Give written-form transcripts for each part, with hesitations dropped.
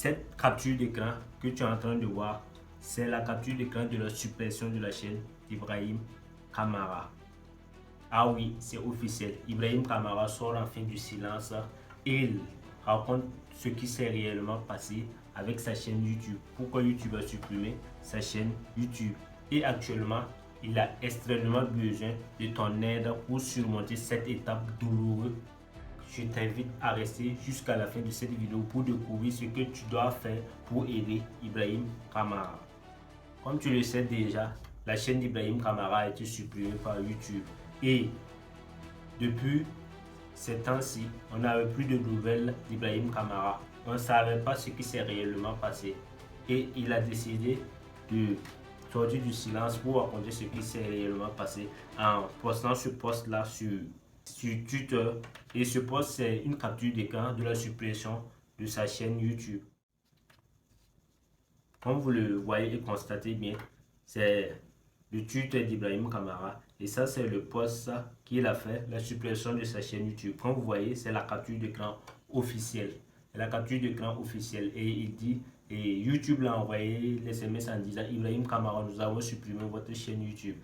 Cette capture d'écran que tu es en train de voir, c'est la capture d'écran de la suppression de la chaîne d'Ibrahim Kamara. Ah oui, c'est officiel. Ibrahim Kamara sort enfin du silence et il raconte ce qui s'est réellement passé avec sa chaîne YouTube. Pourquoi YouTube a supprimé sa chaîne YouTube. Et actuellement, il a extrêmement besoin de ton aide pour surmonter cette étape douloureuse. Je t'invite à rester jusqu'à la fin de cette vidéo pour découvrir ce que tu dois faire pour aider Ibrahim Kamara. Comme tu le sais déjà, la chaîne d'Ibrahim Kamara a été supprimée par YouTube. Et depuis ces temps-ci, on n'avait plus de nouvelles d'Ibrahim Kamara. On ne savait pas ce qui s'est réellement passé. Et il a décidé de sortir du silence pour raconter ce qui s'est réellement passé en postant ce post-là sur Twitter. Et ce post, c'est une capture d'écran de la suppression de sa chaîne YouTube. Comme vous le voyez et constatez bien, c'est le Twitter d'Ibrahim Kamara. Et ça, c'est le post qu'il a fait, la suppression de sa chaîne YouTube. Comme vous voyez, c'est la capture d'écran officielle. La capture d'écran officielle. Et il dit, et YouTube l'a envoyé les SMS en disant, Ibrahim Kamara, nous avons supprimé votre chaîne YouTube.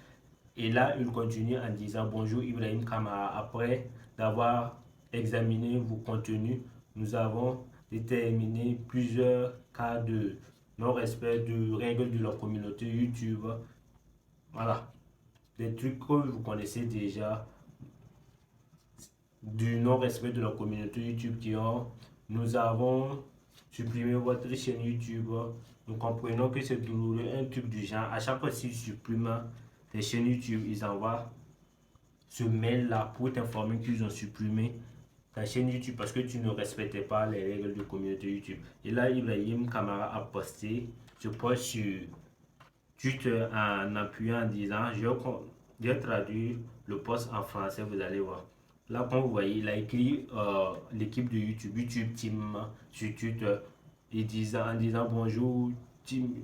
Et là, il continue en disant, bonjour Ibrahim Kamara, après d'avoir examiné vos contenus, nous avons déterminé plusieurs cas de non-respect de règles de la communauté YouTube. Voilà, des trucs que vous connaissez déjà du non-respect de la communauté YouTube qui ont. Nous avons supprimé votre chaîne YouTube. Nous comprenons que c'est douloureux, un truc du genre. À chaque fois qu'ils suppriment des chaînes YouTube, ils envoient ce mail-là pour t'informer qu'ils ont supprimé ta chaîne YouTube parce que tu ne respectais pas les règles de communauté YouTube. Et là, Ibrahim Kamara a posté ce post sur Twitter en appuyant en disant, je vais traduire le post en français, vous allez voir. Là, comme vous voyez, il a écrit l'équipe de YouTube, YouTube Team sur Twitter, en disant bonjour Team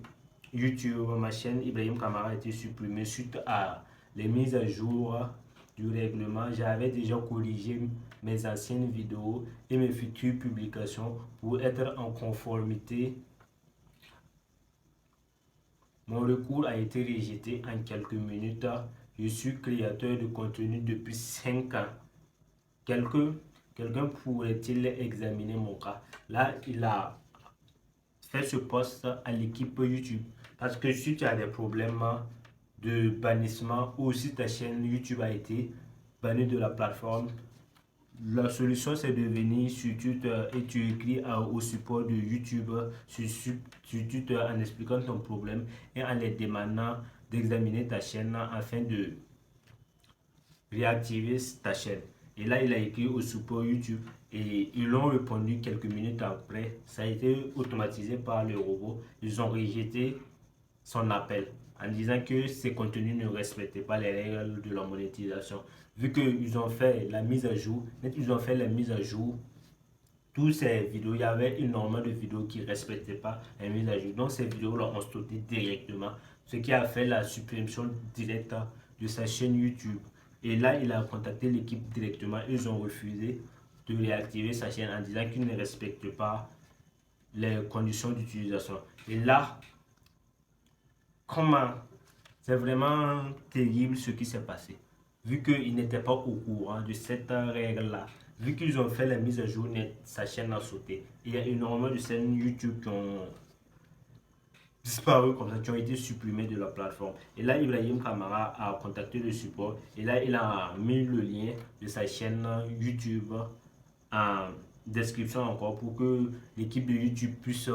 YouTube, ma chaîne Ibrahim Kamara a été supprimée suite à les mises à jour du règlement. J'avais déjà corrigé mes anciennes vidéos et mes futures publications pour être en conformité. Mon recours a été rejeté en quelques minutes. Je suis créateur de contenu depuis 5 ans. Quelqu'un pourrait-il examiner mon cas? Là, il a fait ce post à l'équipe YouTube. Parce que si tu as des problèmes de bannissement ou si ta chaîne YouTube a été bannie de la plateforme, la solution, c'est de venir sur Twitter et tu écris au support de YouTube sur Twitter en expliquant ton problème et en les demandant d'examiner ta chaîne afin de réactiver ta chaîne. Et là, il a écrit au support YouTube et ils l'ont répondu quelques minutes après. Ça a été automatisé par le robot. Ils ont rejeté son appel en disant que ces contenus ne respectaient pas les règles de la monétisation. Vu qu'ils ont fait la mise à jour, toutes ces vidéos, il y avait énormément de vidéos qui ne respectaient pas la mise à jour. Donc ces vidéos-là ont sauté directement, ce qui a fait la suppression directe de sa chaîne YouTube. Et là, il a contacté l'équipe directement. Ils ont refusé de réactiver sa chaîne en disant qu'ils ne respectent pas les conditions d'utilisation. Et là, comment? C'est vraiment terrible ce qui s'est passé. Vu qu'ils n'étaient pas au courant de cette règle-là, vu qu'ils ont fait la mise à jour, sa chaîne a sauté. Il y a énormément de chaînes YouTube qui ont disparu comme ça, qui ont été supprimées de la plateforme. Et là, Ibrahim Kamara a contacté le support. Et là, il a mis le lien de sa chaîne YouTube en description encore pour que l'équipe de YouTube puisse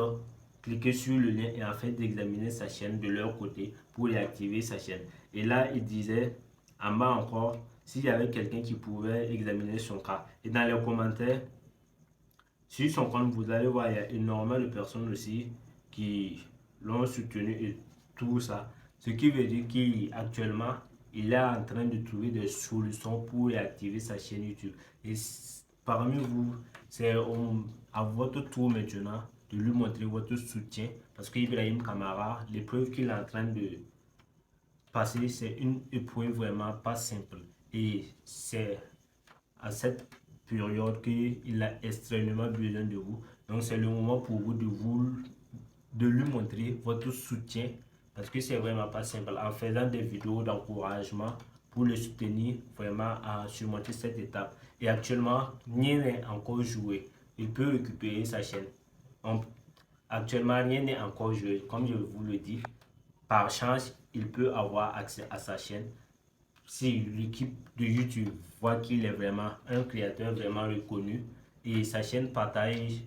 cliquer sur le lien et en fait d'examiner sa chaîne de leur côté pour réactiver sa chaîne. Et là, il disait en bas encore s'il y avait quelqu'un qui pouvait examiner son cas. Et dans les commentaires, sur son compte, vous allez voir, il y a énormément de personnes aussi qui l'ont soutenu et tout ça. Ce qui veut dire qu'actuellement, il est en train de trouver des solutions pour réactiver sa chaîne YouTube. Et parmi vous, c'est à votre tour maintenant de lui montrer votre soutien parce qu'Ibrahim Kamara, l'épreuve qu'il est en train de passer, c'est une épreuve vraiment pas simple. Et c'est à cette période qu'il a extrêmement besoin de vous Donc c'est le moment pour vous de lui montrer votre soutien, parce que c'est vraiment pas simple, en faisant des vidéos d'encouragement pour le soutenir vraiment à surmonter cette étape. Et actuellement, rien n'est encore joué. Il peut récupérer sa chaîne. Actuellement, rien n'est encore joué. Comme je vous le dis, par chance, il peut avoir accès à sa chaîne. Si l'équipe de YouTube voit qu'il est vraiment un créateur vraiment reconnu et sa chaîne partage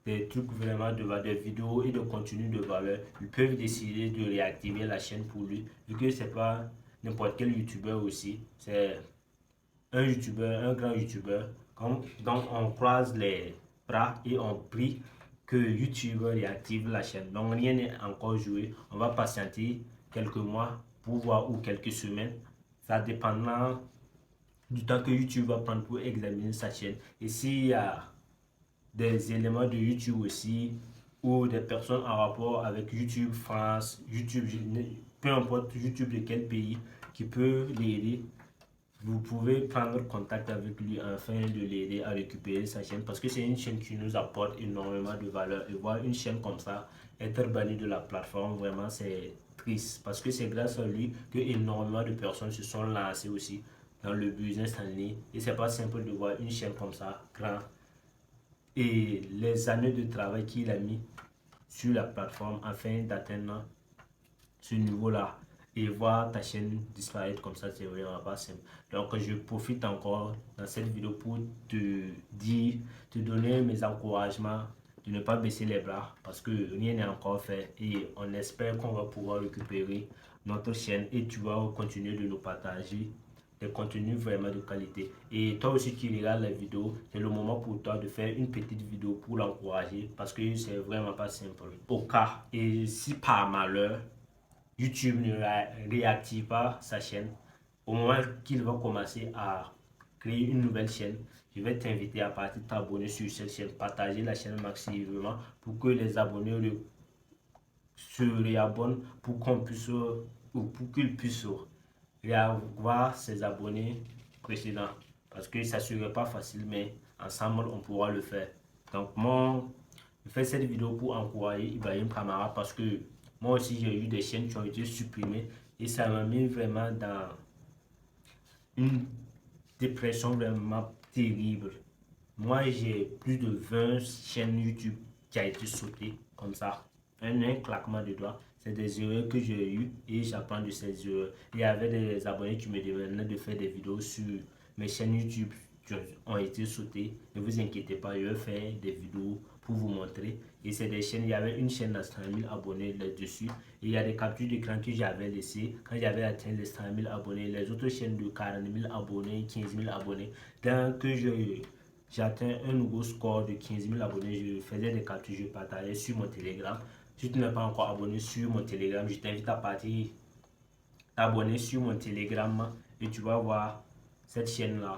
des trucs vraiment des vidéos et de contenu de valeur, ils peuvent décider de réactiver la chaîne pour lui, vu que c'est pas n'importe quel youtubeur aussi, c'est un youtubeur, un grand youtubeur. Donc on croise les bras et on prie que YouTube réactive la chaîne. Donc rien n'est encore joué, on va patienter quelques mois pour voir, ou quelques semaines, ça dépendra du temps que YouTube va prendre pour examiner sa chaîne. Et s'il y a des éléments de YouTube aussi, ou des personnes en rapport avec YouTube France, YouTube, peu importe YouTube de quel pays, qui peut l'aider, vous pouvez prendre contact avec lui afin de l'aider à récupérer sa chaîne, parce que c'est une chaîne qui nous apporte énormément de valeur. Et voir une chaîne comme ça être bannie de la plateforme, vraiment c'est triste, parce que c'est grâce à lui que énormément de personnes se sont lancées aussi dans le business en ligne. Et c'est pas simple de voir une chaîne comme ça grand, et les années de travail qu'il a mis sur la plateforme afin d'atteindre ce niveau-là, et voir ta chaîne disparaître comme ça, c'est vraiment pas simple. Donc je profite encore dans cette vidéo pour te donner mes encouragements de ne pas baisser les bras, parce que rien n'est encore fait, et on espère qu'on va pouvoir récupérer notre chaîne, et tu vas continuer de nous partager des contenus vraiment de qualité. Et toi aussi qui regardes la vidéo, c'est le moment pour toi de faire une petite vidéo pour l'encourager, parce que c'est vraiment pas simple. Au cas, et si par malheur YouTube ne réactive pas sa chaîne, au moment qu'il va commencer à créer une nouvelle chaîne, je vais t'inviter à partir t'abonner sur cette chaîne, partager la chaîne massivement pour que les abonnés se réabonnent, pour qu'on puisse, ou pour qu'ils puissent revoir ses abonnés précédents, parce que ça serait pas facile, mais ensemble on pourra le faire. Donc je fais cette vidéo pour encourager Ibrahim Kamara, parce que moi aussi j'ai eu des chaînes qui ont été supprimées, et ça m'a mis vraiment dans une dépression vraiment terrible. Moi j'ai plus de 20 chaînes YouTube qui a été sautée comme ça, un claquement de doigts. C'est des erreurs que j'ai eues et j'apprends de ces erreurs. Il y avait des abonnés qui me demandaient de faire des vidéos sur mes chaînes YouTube qui ont été sautées. Ne vous inquiétez pas, je vais faire des vidéos pour vous montrer. Et c'est des chaînes, il y avait une chaîne à 100 000 abonnés là-dessus. Et il y a des captures d'écran que j'avais laissées quand j'avais atteint les 100 000 abonnés. Les autres chaînes de 40 000 abonnés, 15 000 abonnés. Dès que j'atteins un nouveau score de 15 000 abonnés, je faisais des captures, je partageais sur mon Telegram. Si tu n'es pas encore abonné sur mon Telegram, je t'invite à partir t'abonner sur mon Telegram, et tu vas voir cette chaîne-là,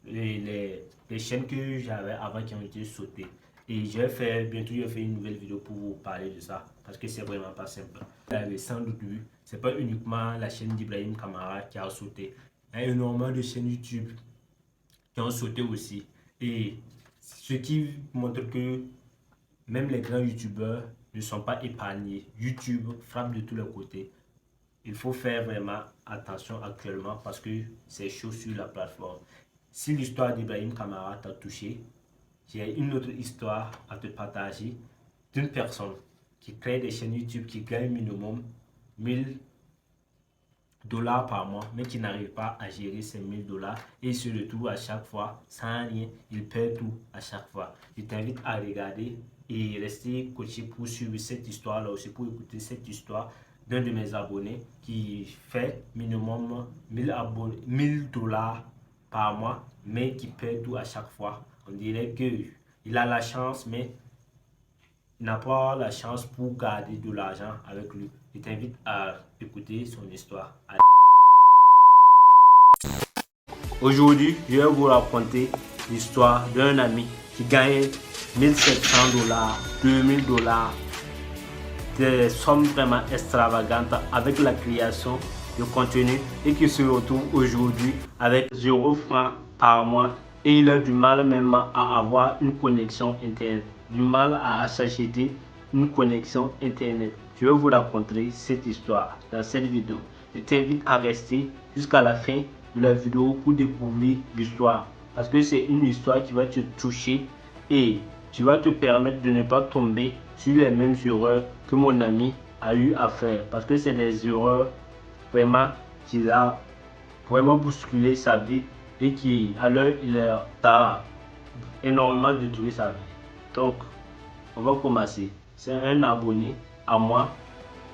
les chaînes que j'avais avant qui ont été sautées. Et bientôt je vais faire une nouvelle vidéo pour vous parler de ça, parce que c'est vraiment pas simple. Vous avez sans doute vu, c'est pas uniquement la chaîne d'Ibrahim Kamara qui a sauté. Il y a énormément de chaînes YouTube qui ont sauté aussi. Et ce qui montre que même les grands youtubeurs ne sont pas épargnés. YouTube frappe de tous les côtés. Il faut faire vraiment attention actuellement, parce que c'est chaud sur la plateforme. Si l'histoire d'Ibrahim Kamara t'a touché, j'ai une autre histoire à te partager d'une personne qui crée des chaînes YouTube, qui gagne minimum 1000 $ par mois, mais qui n'arrive pas à gérer ces 1000 $, et il se retrouve à chaque fois sans rien, il perd tout à chaque fois. Je t'invite à regarder et rester coaché pour suivre cette histoire là aussi, pour écouter cette histoire d'un de mes abonnés qui fait minimum 1000 $ par mois, mais qui perd tout à chaque fois. On dirait qu'il a la chance, mais il n'a pas la chance pour garder de l'argent avec lui. Je t'invite à écouter son histoire. Aujourd'hui, je vais vous raconter l'histoire d'un ami qui gagne 1700 $, 2000 $, des sommes vraiment extravagantes avec la création de contenu, et qui se retrouve aujourd'hui avec 0 francs par mois, et il a du mal même à avoir une connexion internet. du mal à s'acheter une connexion internet. Je vais vous raconter cette histoire dans cette vidéo. Je t'invite à rester jusqu'à la fin de la vidéo pour découvrir l'histoire. Parce que c'est une histoire qui va te toucher et tu vas te permettre de ne pas tomber sur les mêmes erreurs que mon ami a eu à faire. Parce que c'est des erreurs vraiment qui a vraiment bousculé sa vie et qui, à l'heure, il a énormément détruit sa vie. Donc, on va commencer. C'est un abonné à moi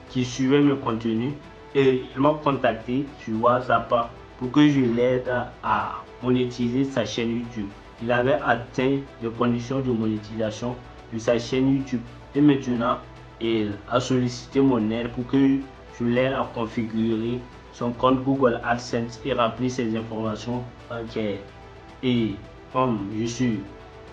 qui suivait le contenu et il m'a contacté sur WhatsApp pour que je l'aide à monétiser sa chaîne YouTube. Il avait atteint les conditions de monétisation de sa chaîne YouTube et maintenant il a sollicité mon aide pour que je l'aide à configurer son compte Google AdSense et remplir ses informations bancaires. Et comme je suis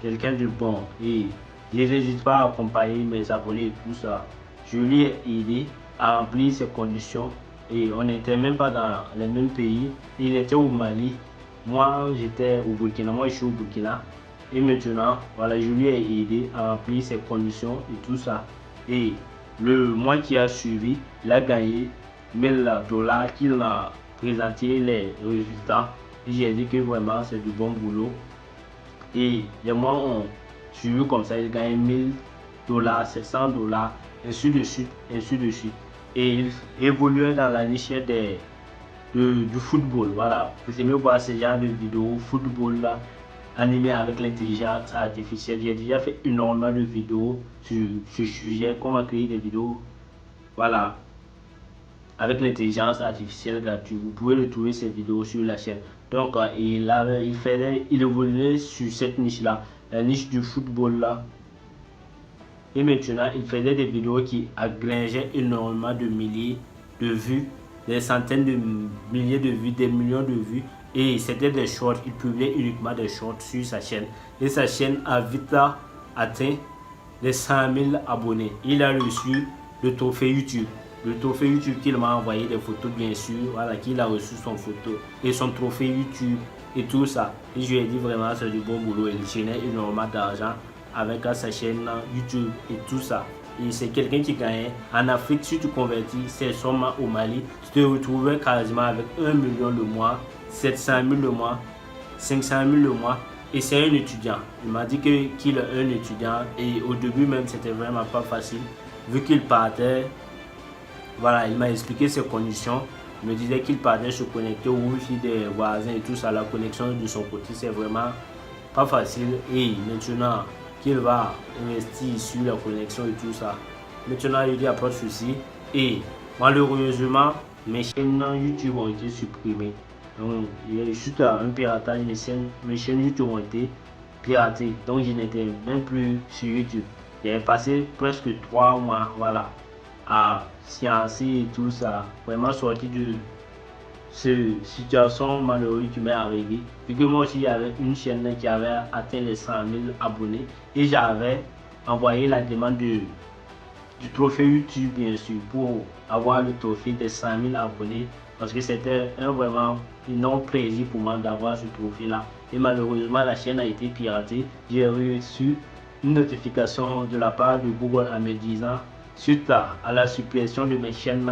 quelqu'un de bon et je n'hésite pas à accompagner mes abonnés et tout ça, je lui ai aidé à remplir ses conditions et on n'était même pas dans les mêmes pays. Il était au Mali, moi j'étais au Burkina, moi je suis au Burkina et maintenant voilà, je lui ai aidé à remplir ses conditions et tout ça. Et le mois qui a suivi, il a gagné 1000 dollars qu'il a présenté les résultats. J'ai dit que vraiment c'est du bon boulot. Et les mois ont suivi comme ça, il gagne 1000 dollars, 700 dollars, ainsi de suite, ainsi de suite. Et il évoluait dans la niche du football. Voilà, vous aimez voir ce genre de vidéos, football là, animé avec l'intelligence artificielle. J'ai déjà fait énormément de vidéos sur ce sujet, comment créer des vidéos. Voilà, avec l'intelligence artificielle gratuite. Vous pouvez retrouver ces vidéos sur la chaîne. Donc, il évoluait sur cette niche-là, la niche du football là. Et maintenant, il faisait des vidéos qui agrégeaient énormément de milliers de vues, des centaines de milliers de vues, des millions de vues. Et c'était des shorts, il publiait uniquement des shorts sur sa chaîne. Et sa chaîne a vite atteint les 100 000 abonnés. Il a reçu le trophée YouTube. Le trophée YouTube qu'il m'a envoyé des photos bien sûr, voilà, qu'il a reçu son photo et son trophée YouTube et tout ça. Et je lui ai dit vraiment c'est du bon boulot, il génère énormément d'argent avec sa chaîne YouTube et tout ça. Et c'est quelqu'un qui gagnait. En Afrique, si tu convertis ces sommes au Mali, tu te retrouvais quasiment avec 1 million le mois, 700 000 le mois, 500 000 le mois. Et c'est un étudiant. Il m'a dit qu'il est un étudiant et au début même c'était vraiment pas facile vu qu'il partait. Voilà, il m'a expliqué ses conditions. Il me disait qu'il partait se connecter au wifi des voisins et tout ça. La connexion de son côté, c'est vraiment pas facile. Et maintenant qu'il va investir sur la connexion et tout ça, maintenant il n'y a pas de souci. Et malheureusement, mes chaînes YouTube ont été supprimées. Donc, il y a juste un piratage. Mes chaînes YouTube ont été piratées. Donc, je n'étais même plus sur YouTube. J'ai passé presque 3 mois, voilà, à sciencer et tout ça, vraiment sorti de cette situation malheureuse qui m'est arrivée. Vu que moi aussi, il y avait une chaîne qui avait atteint les 100 000 abonnés et j'avais envoyé la demande du trophée YouTube, bien sûr, pour avoir le trophée des 100 000 abonnés parce que c'était vraiment un énorme plaisir pour moi d'avoir ce trophée-là. Et malheureusement, la chaîne a été piratée. J'ai reçu une notification de la part de Google en me disant suite à la suppression de mes chaînes,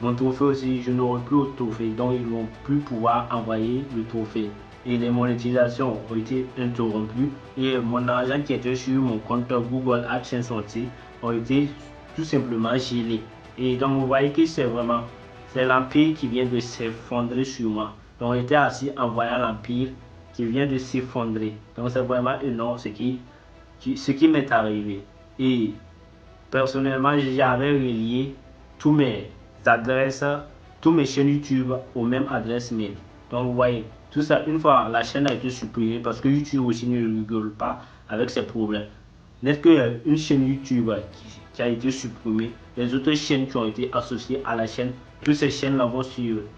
mon trophée aussi, je n'aurai plus de trophée, donc ils ne vont plus pouvoir envoyer le trophée. Et les monétisations ont été interrompues et mon argent qui était sur mon compte Google AdSense ont été tout simplement gelés. Et donc vous voyez que c'est l'empire qui vient de s'effondrer sur moi. Donc j'étais assis en voyant l'empire qui vient de s'effondrer. Donc c'est vraiment énorme ce qui m'est arrivé. Et personnellement, j'avais relié tous mes adresses, tous mes chaînes YouTube aux mêmes adresses mail. Donc vous voyez, tout ça, une fois la chaîne a été supprimée, parce que YouTube aussi ne rigole pas avec ces problèmes. N'est-ce qu'une chaîne YouTube qui a été supprimée, les autres chaînes qui ont été associées à la chaîne, toutes ces chaînes-là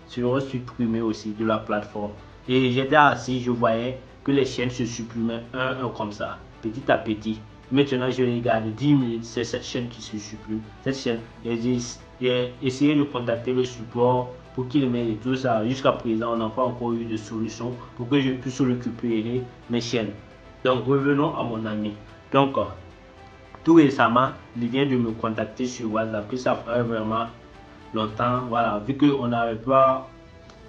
seront supprimées aussi de la plateforme. Et j'étais assis, je voyais que les chaînes se supprimaient un comme ça, petit à petit. Maintenant, je regarde 10 minutes, c'est cette chaîne qui se supprime. Cette chaîne, j'ai essayé de contacter le support pour qu'il m'aide tout ça. Jusqu'à présent, on n'a pas encore eu de solution pour que je puisse récupérer mes chaînes. Donc, revenons à mon ami. Donc, tout récemment, il vient de me contacter sur WhatsApp, que ça fait vraiment longtemps, voilà, vu qu'on n'avait pas,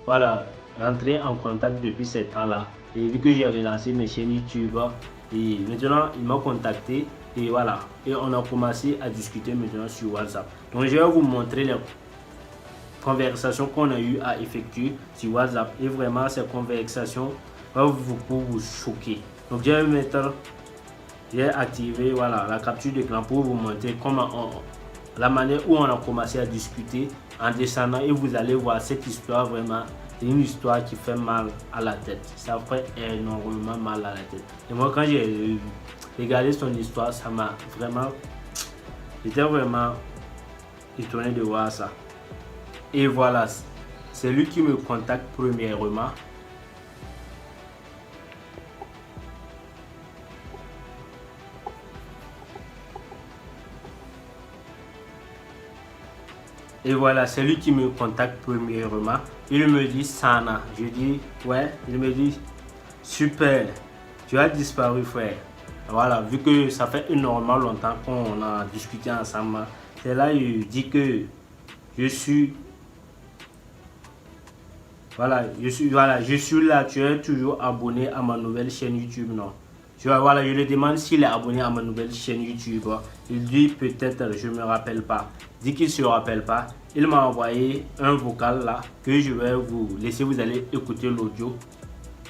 voilà, rentré en contact depuis ces temps-là. Et vu que j'ai relancé mes chaînes YouTube, et maintenant il m'a contacté, et voilà, et on a commencé à discuter maintenant sur WhatsApp. Donc je vais vous montrer les conversations qu'on a eu à effectuer sur WhatsApp, et vraiment ces conversations vont vous choquer. Donc je vais mettre, j'ai activé voilà, la capture d'écran pour vous montrer comment la manière où on a commencé à discuter en descendant, et vous allez voir cette histoire vraiment. C'est une histoire qui fait mal à la tête. Ça fait énormément mal à la tête. Et moi, quand j'ai regardé son histoire, ça m'a vraiment... J'étais vraiment étonné de voir ça. Et voilà, c'est lui qui me contacte premièrement. Et voilà, c'est lui qui me contacte premièrement. Il me dit Sana. Je dis ouais. Il me dit super. Tu as disparu, frère. Voilà, vu que ça fait énormément longtemps qu'on a discuté ensemble. C'est là il dit que je suis. Voilà, je suis là. Tu es toujours abonné à ma nouvelle chaîne YouTube, non? Tu vois, voilà, je lui demande s'il est abonné à ma nouvelle chaîne YouTube. Il dit peut-être, je ne me rappelle pas. Il dit qu'il ne se rappelle pas. Il m'a envoyé un vocal là que je vais vous laisser. Vous allez écouter l'audio.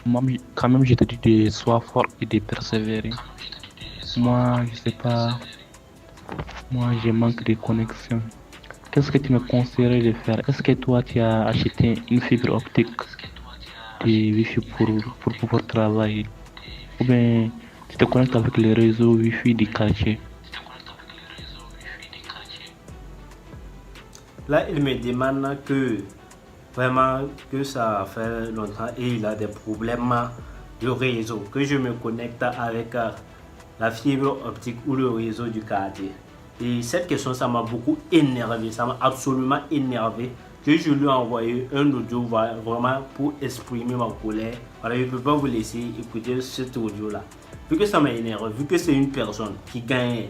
Moi, quand même, je te dis de sois fort et de persévérer. Moi, je sais pas. Moi, je manque de connexion. Qu'est-ce que tu me conseillerais de faire? Est-ce que toi, tu as acheté une fibre optique de Wi-Fi pour pouvoir travailler? Ou bien tu te connectes avec les réseaux Wi-Fi du quartier? Là, il me demande que vraiment que ça fait longtemps et il a des problèmes de réseau, que je me connecte avec la fibre optique ou le réseau du quartier. Et cette question, ça m'a beaucoup énervé, ça m'a absolument énervé, que je lui ai envoyé un audio vraiment pour exprimer ma colère. Voilà, je ne peux pas vous laisser écouter cet audio là. Vu que ça m'a énervé, vu que c'est une personne qui gagne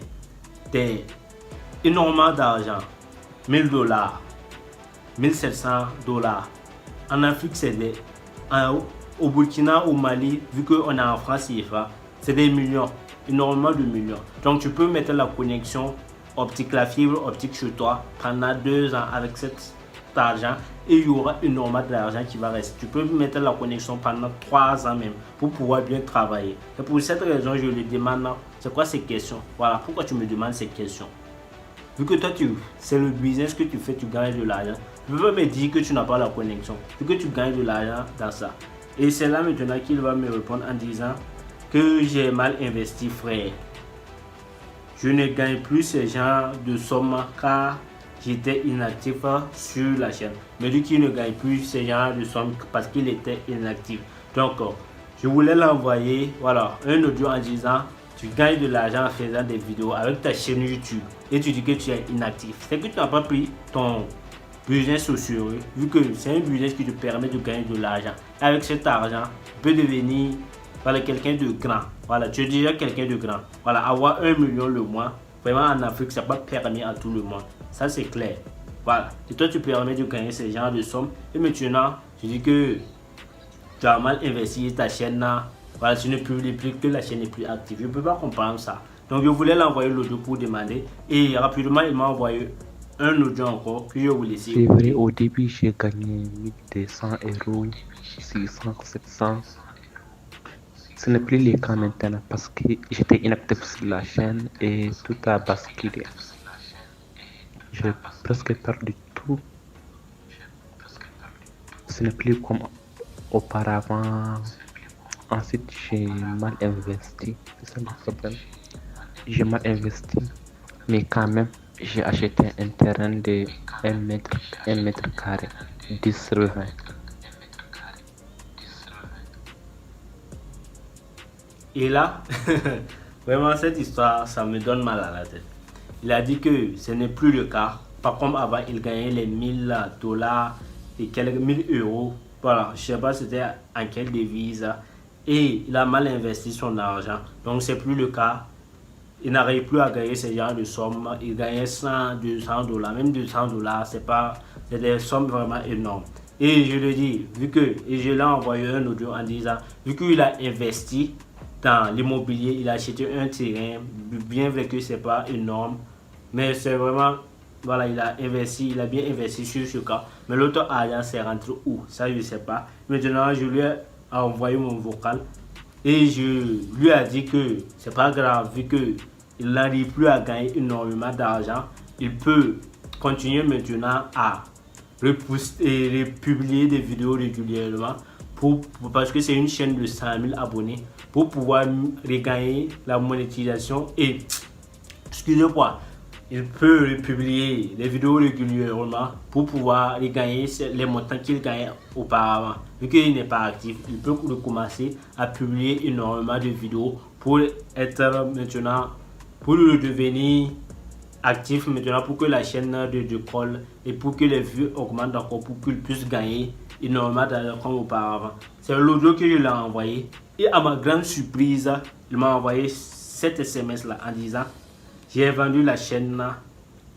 énormément d'argent, 1000 dollars, 1700 dollars. En Afrique, c'est au Burkina, au Mali, vu qu'on est en France CFA, c'est des millions, énormément de millions. Donc tu peux mettre la connexion optique, la fibre optique chez toi pendant 2 ans avec cet argent, et il y aura énormément d'argent qui va rester. Tu peux mettre la connexion pendant 3 ans même pour pouvoir bien travailler. Et pour cette raison, je lui demande, c'est quoi ces questions? Voilà, pourquoi tu me demandes ces questions? Vu que toi, c'est le business que tu fais, tu gagnes de l'argent. Tu ne peux pas me dire que tu n'as pas la connexion. Vu que tu gagnes de l'argent dans ça. Et c'est là maintenant qu'il va me répondre en disant que j'ai mal investi, frère. Je ne gagne plus ce genre de somme car j'étais inactif sur la chaîne. Mais lui qui ne gagne plus ce genre de somme parce qu'il était inactif. Donc, je voulais l'envoyer, voilà, un audio en disant tu gagnes de l'argent en faisant des vidéos avec ta chaîne YouTube et tu dis que tu es inactif. C'est que tu n'as pas pris ton business au sérieux, vu que c'est un business qui te permet de gagner de l'argent. Avec cet argent, tu peux devenir voilà, quelqu'un de grand. Voilà, tu es déjà quelqu'un de grand. Voilà, avoir 1 million le mois, vraiment en Afrique, ça n'est pas permis à tout le monde. Ça, c'est clair. Voilà. Et toi, tu permets de gagner ce genre de sommes. Et maintenant, tu dis que tu as mal investi ta chaîne là. Voilà, tu ne publies plus, que la chaîne n'est plus active. Je ne peux pas comprendre ça. Donc, je voulais l'envoyer l'audio pour demander. Et rapidement, il m'a envoyé un audio encore que je vais vous laisser. C'est vrai, au début, j'ai gagné 1200 euros, 600, 700. Ce n'est plus le cas maintenant parce que j'étais inactif sur la chaîne et tout a basculé. J'ai presque perdu tout. Ce n'est plus comme auparavant. Ensuite, j'ai mal investi. C'est ça le problème. J'ai mal investi. Mais quand même, j'ai acheté un terrain de 1 mètre carré, 10 sur 20. Et là, vraiment cette histoire, ça me donne mal à la tête. Il a dit que ce n'est plus le cas. Pas comme avant, il gagnait les 1000 dollars et quelques 1000 euros. Voilà, je ne sais pas c'était en quelle devise. Et il a mal investi son argent. Donc, c'est plus le cas. il n'arrive plus à gagner ce genre de sommes. Il gagnait 100, 200 dollars, même 200 dollars, c'est des sommes vraiment énormes. Et je le dis, et je l'ai envoyé un audio en disant, vu qu'il a investi dans l'immobilier, il a acheté un terrain, bien vrai que c'est pas énorme, mais c'est vraiment, voilà, il a bien investi sur ce cas. Mais l'autre argent c'est rentré où? Ça, je ne sais pas. Maintenant, je lui ai envoyé mon vocal et je lui ai dit que c'est pas grave, vu qu'il n'arrive plus à gagner énormément d'argent, il peut continuer maintenant à reposter et publier des vidéos régulièrement parce que c'est une chaîne de 100 000 abonnés pour pouvoir regagner la monétisation et, excusez-moi, il peut publier des vidéos régulièrement pour pouvoir regagner les montants qu'il gagnait auparavant. Vu qu'il n'est pas actif, il peut recommencer à publier énormément de vidéos pour être maintenant, pour le devenir actif maintenant, pour que la chaîne de colle et pour que les vues augmentent encore, pour qu'il puisse gagner énormément d'argent comme auparavant. C'est l'audio que je lui ai envoyé et à ma grande surprise, il m'a envoyé cet SMS là en disant: j'ai vendu la chaîne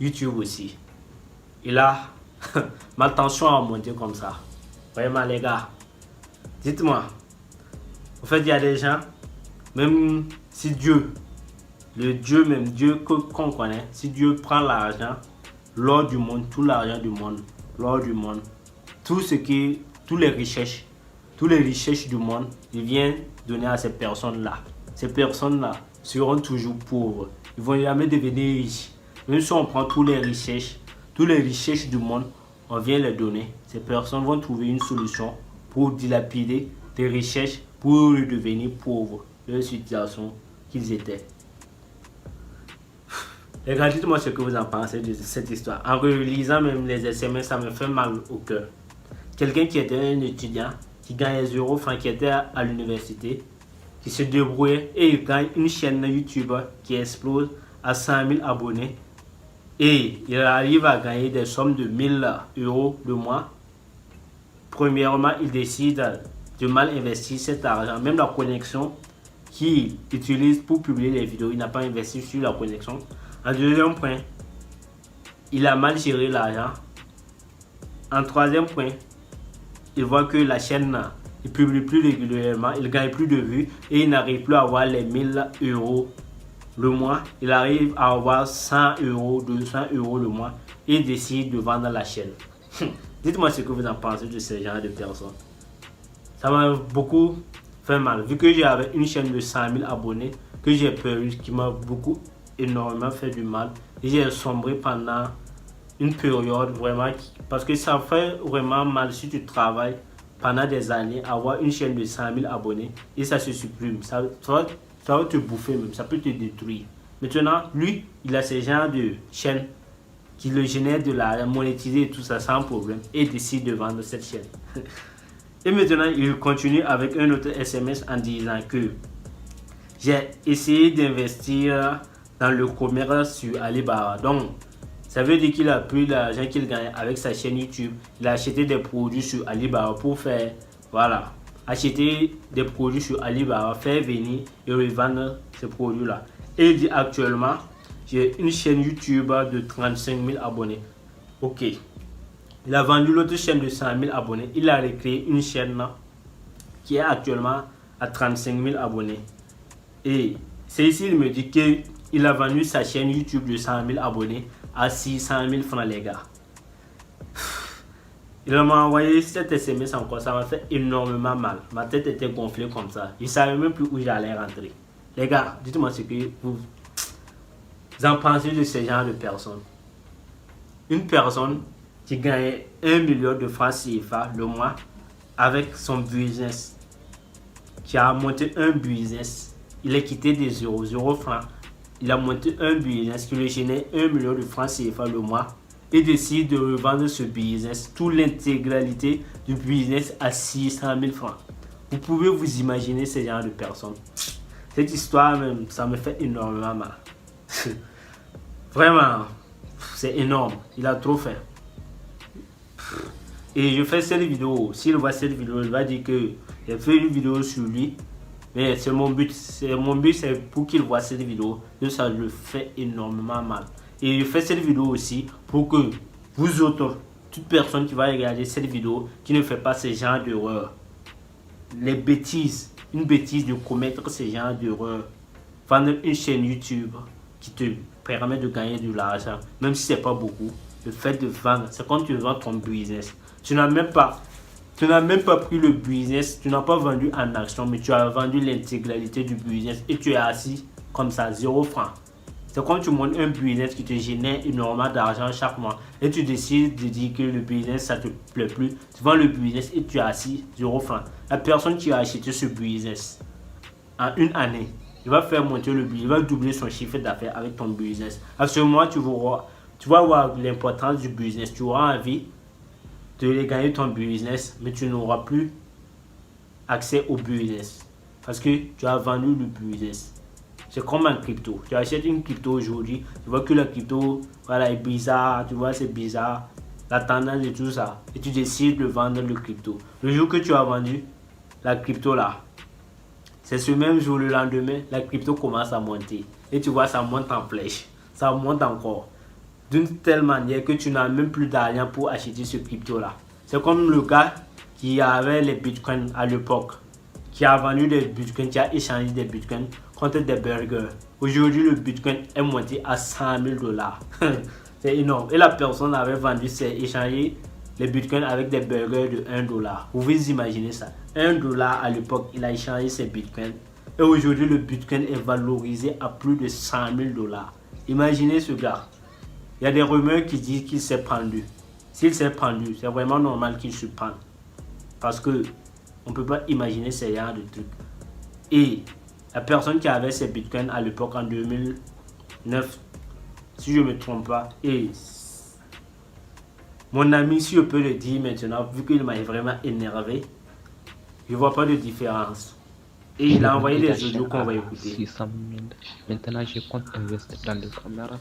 YouTube aussi. Et là, ma tension a monté comme ça. Vraiment les gars, dites-moi, en fait il y a des gens, même si Dieu, Dieu qu'on connaît, si Dieu prend l'argent, l'or du monde, tout l'argent du monde, l'or du monde, tous les richesses du monde, il vient donner à ces personnes-là. Ces personnes-là seront toujours pauvres. Ils ne vont jamais devenir riches. Même si on prend tous les richesses du monde, on vient les donner. Ces personnes vont trouver une solution pour dilapider des richesses pour devenir pauvres de la situation qu'ils étaient. Les gars, dites-moi ce que vous en pensez de cette histoire. En relisant même les SMS, ça me fait mal au cœur. Quelqu'un qui était un étudiant, qui gagnait 0 francs, qui était à l'université, qui se débrouille et il gagne une chaîne YouTube qui explose à 100 000 abonnés et il arrive à gagner des sommes de 1000 euros le mois. Premièrement, il décide de mal investir cet argent. Même la connexion qu'il utilise pour publier les vidéos, il n'a pas investi sur la connexion. En deuxième point, il a mal géré l'argent. En troisième point, il voit que la chaîne il publie plus régulièrement, il gagne plus de vues et il n'arrive plus à avoir les 1000 euros le mois. Il arrive à avoir 100 euros, 200 euros le mois et il décide de vendre la chaîne. Dites-moi ce que vous en pensez de ce genre de personnes. Ça m'a beaucoup fait mal, vu que j'avais une chaîne de 100 000 abonnés que j'ai perdu, qui m'a énormément fait du mal et j'ai sombré pendant une période vraiment, parce que ça fait vraiment mal si tu travailles pendant des années, avoir une chaîne de 100 000 abonnés et ça se supprime, ça va te bouffer même, ça peut te détruire. Maintenant, lui, il a ce genre de chaîne qui le génère de la monétiser et tout ça sans problème et décide de vendre cette chaîne. Et maintenant, il continue avec un autre SMS en disant que j'ai essayé d'investir dans le commerce sur Alibaba. Donc, ça veut dire qu'il a pris l'argent qu'il gagne avec sa chaîne YouTube. Il a acheté des produits sur Alibaba pour faire, voilà, acheter des produits sur Alibaba, faire venir et revendre ces produits-là. Et il dit actuellement, j'ai une chaîne YouTube de 35 000 abonnés. Ok. Il a vendu l'autre chaîne de 100 000 abonnés. Il a recréé une chaîne qui est actuellement à 35 000 abonnés. Et c'est ici qu'il me dit qu'il a vendu sa chaîne YouTube de 100 000 abonnés à 600 000 francs, les gars. Il m'a envoyé cet SMS encore, ça m'a fait énormément mal. Ma tête était gonflée comme ça. Je ne savais même plus où j'allais rentrer. Les gars, dites-moi ce que vous en pensez de ce genre de personnes. Une personne qui gagne 1 million de francs CFA le mois avec son business, qui a monté un business, il est quitté des 0 francs. Il a monté un business qui lui génère 1 million de francs CFA le mois et décide de revendre ce business, toute l'intégralité du business à 600 000 francs. Vous pouvez vous imaginer ce genre de personnes. Cette histoire même, ça me fait énormément mal. Vraiment, c'est énorme. Il a trop fait. Et je fais cette vidéo. S'il voit cette vidéo, il va dire que j'ai fait une vidéo sur lui Mais c'est mon but. C'est pour qu'il voit cette vidéo. Que ça le fait énormément mal. Et je fais cette vidéo aussi pour que vous autres, toute personne qui va regarder cette vidéo, qui ne fait pas ce genre d'erreur, les bêtises, une bêtise de commettre ce genre d'erreur, vendre une chaîne YouTube qui te permet de gagner de l'argent, même si c'est pas beaucoup. Le fait de vendre, c'est quand tu vends ton business. Tu n'as même pas pris le business, tu n'as pas vendu en action, mais tu as vendu l'intégralité du business et tu es assis comme ça, 0 francs. C'est quand tu montes un business qui te génère énormément d'argent chaque mois et tu décides de dire que le business ça te plaît plus. Tu vends le business et tu es assis 0 francs. La personne qui a acheté ce business en une année, il va faire monter le business, il va doubler son chiffre d'affaires avec ton business. À ce moment, tu vas voir l'importance du business. Tu auras envie de gagner ton business, mais tu n'auras plus accès au business parce que tu as vendu le business. C'est comme en crypto. Tu achètes une crypto aujourd'hui, tu vois que la crypto voilà, est bizarre, tu vois c'est bizarre, la tendance et tout ça, et tu décides de vendre le crypto. Le jour que tu as vendu la crypto là, c'est ce même jour, le lendemain, la crypto commence à monter. Et tu vois, ça monte en flèche, ça monte encore. D'une telle manière que tu n'as même plus d'argent pour acheter ce crypto là. C'est comme le gars qui avait les bitcoins à l'époque, qui a vendu des bitcoins, qui a échangé des bitcoins contre des burgers. Aujourd'hui, le bitcoin est monté à 100 000 dollars. C'est énorme. Et la personne avait vendu, c'est échangé les bitcoins avec des burgers de 1 dollar. Vous pouvez imaginer ça. 1 dollar à l'époque, il a échangé ses bitcoins. Et aujourd'hui, le bitcoin est valorisé à plus de 100 000 dollars. Imaginez ce gars. Il y a des rumeurs qui disent qu'il s'est pendu. S'il s'est pendu, c'est vraiment normal qu'il se pende. Parce que on ne peut pas imaginer ce genre de trucs. Et la personne qui avait ses bitcoins à l'époque en 2009, si je ne me trompe pas, et mon ami, si je peux le dire maintenant, vu qu'il m'a vraiment énervé, je ne vois pas de différence. Et il a envoyé des audios qu'on va écouter. 600 000. Maintenant, je compte investir dans les caméras.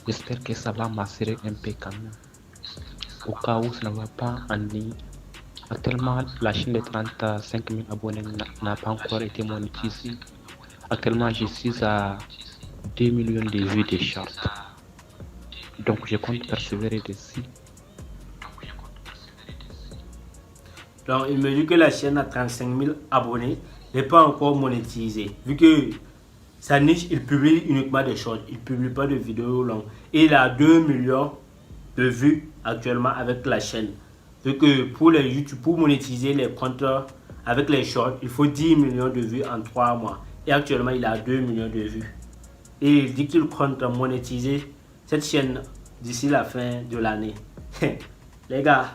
J'espère que ça va m'assurer un peu quand même. Au cas où ça ne va pas en ligne. Actuellement, la chaîne de 35 000 abonnés n'a pas encore été monétisée. Actuellement, je suis à 2 millions de vues de shorts. Donc, je compte persévérer dessus. Donc, il me dit que la chaîne a 35 000 abonnés n'est pas encore monétisée. Vu que sa niche, il publie uniquement des shorts. Il ne publie pas de vidéos longues. Et il a 2 millions de vues actuellement avec la chaîne. Vu que pour les YouTube, pour monétiser les comptes avec les shorts, il faut 10 millions de vues en 3 mois. Et actuellement, il a 2 millions de vues. Et il dit qu'il compte monétiser cette chaîne d'ici la fin de l'année. Les gars,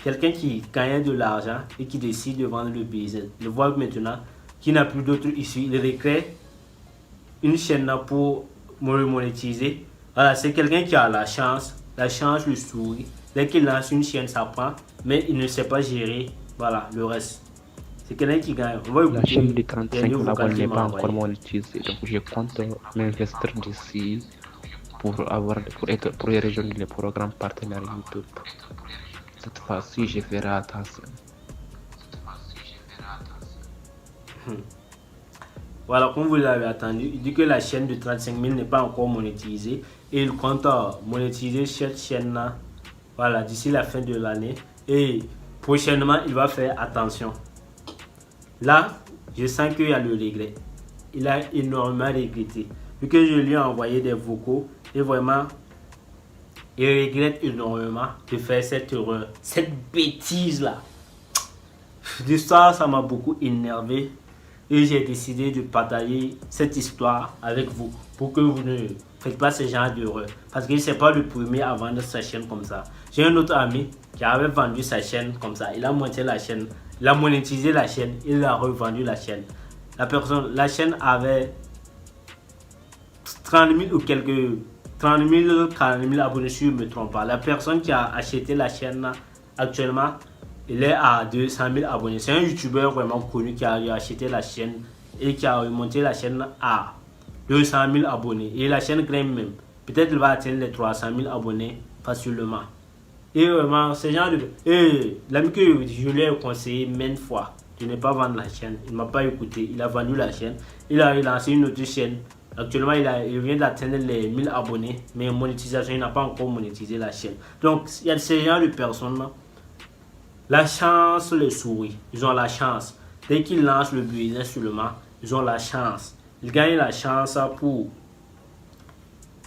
quelqu'un qui gagne de l'argent et qui décide de vendre le business, le voit maintenant, qui n'a plus d'autre issue, il recrée une chaîne pour le monétiser. Voilà, c'est quelqu'un qui a la chance lui sourit. Dès qu'il lance une chaîne, ça prend, mais il ne sait pas gérer, voilà, le reste. C'est quelqu'un qui gagne. On va La chaîne de 35 000 abonnés n'est pas encore monétisée, donc je compte m'investir d'ici pour rejoindre les programmes partenaires YouTube. Cette fois-ci, je ferai attention. Voilà, comme vous l'avez entendu, il dit que la chaîne de 35 000 n'est pas encore monétisée et il compte monétiser cette chaîne-là, voilà, d'ici la fin de l'année. Et prochainement, il va faire attention. Là, je sens qu'il y a le regret. Il a énormément regretté. Vu que je lui ai envoyé des vocaux et vraiment, il regrette énormément de faire cette erreur, cette bêtise-là. L'histoire, ça m'a beaucoup énervé. Et j'ai décidé de partager cette histoire avec vous pour que vous ne faites pas ce genre d'erreur. Parce que c'est pas le premier à vendre sa chaîne comme ça. J'ai un autre ami qui avait vendu sa chaîne comme ça. Il a monté la chaîne, il a monétisé la chaîne, il a revendu la chaîne. La chaîne avait 30 000 ou quelques 30 000, 40 000 abonnés si je ne me trompe pas. La personne qui a acheté la chaîne là, actuellement, il est à 200 000 abonnés. C'est un youtubeur vraiment connu qui a acheté la chaîne et qui a remonté la chaîne à 200 000 abonnés. Et la chaîne grimpe même. Peut-être qu'il va atteindre les 300 000 abonnés facilement. Et vraiment, ce genre de... Et l'ami que je lui ai conseillé maintes fois, de ne pas vendre la chaîne. Il ne m'a pas écouté. Il a vendu la chaîne. Il a lancé une autre chaîne. Actuellement, il vient d'atteindre les 1000 abonnés. Mais monétisation, il n'a pas encore monétisé la chaîne. Donc, il y a ces genre de personnes-là. La chance les sourit. Ils ont la chance. Dès qu'ils lancent le business seulement, ils ont la chance. Ils gagnent la chance pour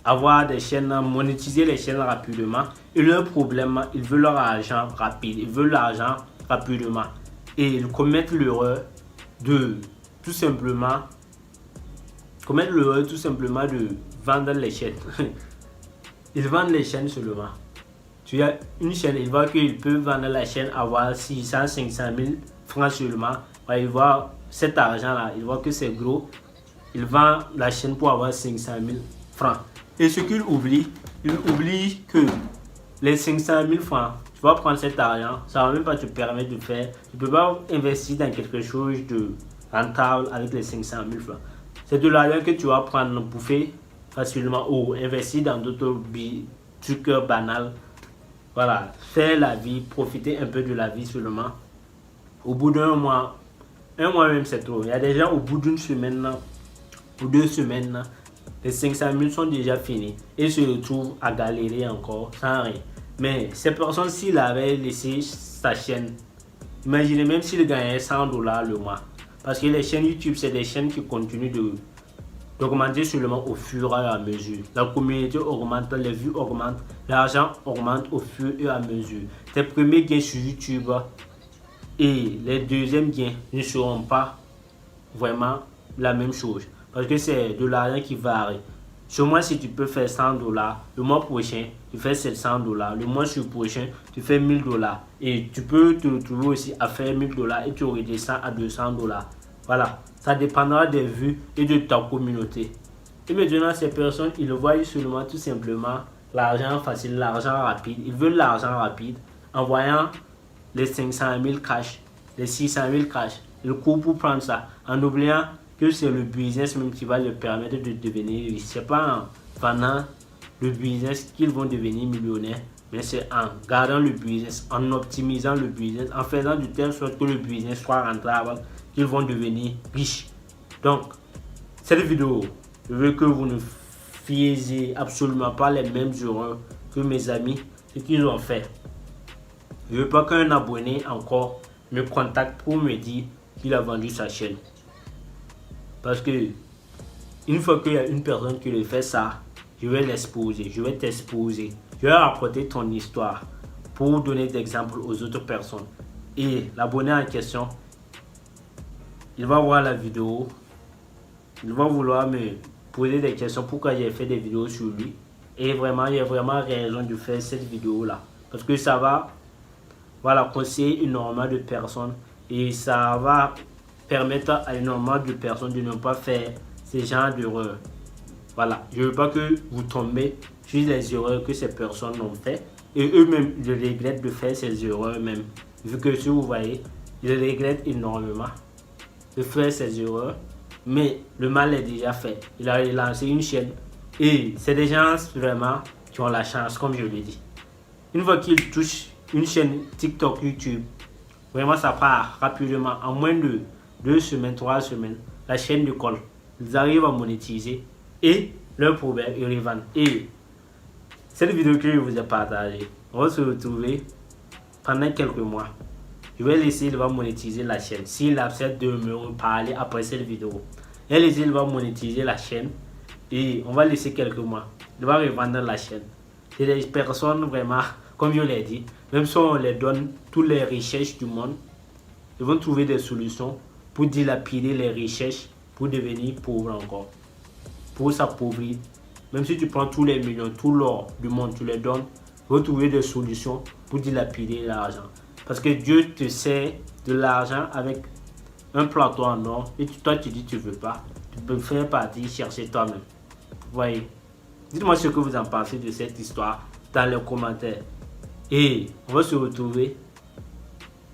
avoir des chaînes, monétiser les chaînes rapidement. Et leur problème, ils veulent leur argent rapide. Ils veulent l'argent rapidement. Et ils commettent l'erreur de tout simplement de vendre les chaînes. Ils vendent les chaînes seulement. Tu as une chaîne, il voit qu'il peut vendre la chaîne, avoir 600, 500 000 francs seulement. Il voit cet argent-là, il voit que c'est gros. Il vend la chaîne pour avoir 500 000 francs. Et ce qu'il oublie, il oublie que les 500 000 francs, tu vas prendre cet argent, ça ne va même pas te permettre de faire. Tu ne peux pas investir dans quelque chose de rentable avec les 500 000 francs. C'est de l'argent que tu vas prendre, bouffer facilement ou investir dans d'autres trucs banals. Voilà, faire la vie, profiter un peu de la vie seulement. Au bout d'un mois même c'est trop. Il y a des gens au bout d'une semaine ou 2 semaines, les 500 000 sont déjà finis et se retrouvent à galérer encore sans rien. Mais ces personnes, s'il avait laissé sa chaîne, imaginez même s'il gagnait 100 $ le mois. Parce que les chaînes YouTube, c'est des chaînes qui continuent d'augmenter seulement au fur et à mesure. La communauté augmente, les vues augmentent, l'argent augmente au fur et à mesure. Tes premiers gains sur YouTube et les deuxièmes gains ne seront pas vraiment la même chose. Parce que c'est de l'argent qui varie. Ce mois-ci, tu peux faire 100 $. Le mois prochain, tu fais 700 $. Le mois prochain, tu fais 1000 $. Et tu peux te retrouver aussi à faire 1000 $ et tu redescends à 200 $. Voilà, ça dépendra des vues et de ta communauté. Et maintenant, ces personnes, ils voient seulement tout simplement l'argent facile, l'argent rapide. Ils veulent l'argent rapide en voyant les 500 000 cash, les 600 000 cash. Ils courent pour prendre ça en oubliant que c'est le business même qui va leur permettre de devenir riche. Ce n'est pas en vendant le business qu'ils vont devenir millionnaires, mais c'est en gardant le business, en optimisant le business, en faisant de telle sorte que le business soit rentable, qu'ils vont devenir riches. Donc, cette vidéo, je veux que vous ne faisiez absolument pas les mêmes erreurs que mes amis, ce qu'ils ont fait. Je ne veux pas qu'un abonné encore me contacte pour me dire qu'il a vendu sa chaîne. Parce que une fois qu'il y a une personne qui le fait ça, je vais l'exposer, je vais t'exposer, je vais rapporter ton histoire pour donner des exemples aux autres personnes. Et l'abonné en question, il va voir la vidéo, il va vouloir me poser des questions pourquoi j'ai fait des vidéos sur lui. Et vraiment, il y a vraiment raison de faire cette vidéo-là. Parce que ça va conseiller énormément de personnes et ça va permettre à énormément de personnes de ne pas faire ces genres d'erreurs. Voilà, je ne veux pas que vous tombez sur les erreurs que ces personnes ont fait et eux-mêmes, ils regrettent de faire ces erreurs même. Vu que si vous voyez, ils regrettent énormément de faire ces erreurs, mais le mal est déjà fait. Il a lancé une chaîne et c'est des gens vraiment qui ont la chance, comme je l'ai dit. Une fois qu'ils touchent une chaîne TikTok, YouTube, vraiment ça part rapidement. En moins de 2 semaines, 3 semaines, la chaîne décolle. Ils arrivent à monétiser et leur problème, ils revendent. Et cette vidéo que je vous ai partagée, on va se retrouver pendant quelques mois. Je vais laisser, il va monétiser la chaîne. S'il accepte de me parler après cette vidéo, il va monétiser la chaîne et on va laisser quelques mois. Il va revendre la chaîne. C'est des personnes vraiment, comme je l'ai dit, même si on les donne toutes les richesses du monde, ils vont trouver des solutions pour dilapider les richesses, pour devenir pauvres encore, pour s'appauvrir. Même si tu prends tous les millions, tout l'or du monde, tu les donnes, ils vont trouver des solutions pour dilapider l'argent. Parce que Dieu te sert de l'argent avec un plateau en or et toi tu dis que tu ne veux pas. Tu peux faire partie, chercher toi-même. Voyez. Dites-moi ce que vous en pensez de cette histoire dans les commentaires. Et on va se retrouver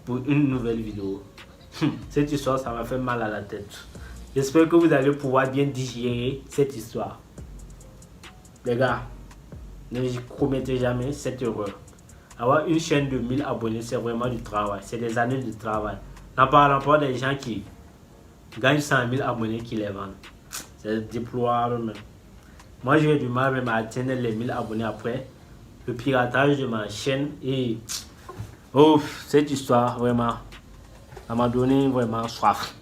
pour une nouvelle vidéo. Cette histoire, ça m'a fait mal à la tête. J'espère que vous allez pouvoir bien digérer cette histoire. Les gars, ne commettez jamais cette erreur. Avoir une chaîne de 1000 abonnés, c'est vraiment du travail. C'est des années de travail. N'en parlant pas des gens qui gagnent 100 000 abonnés qui les vendent. C'est déplorable même. Moi, j'ai du mal même à atteindre les 1000 abonnés après. Le piratage de ma chaîne et... Oh, cette histoire, vraiment, ça m'a donné vraiment soif.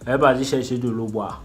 Elle va aller chercher de l'eau boire.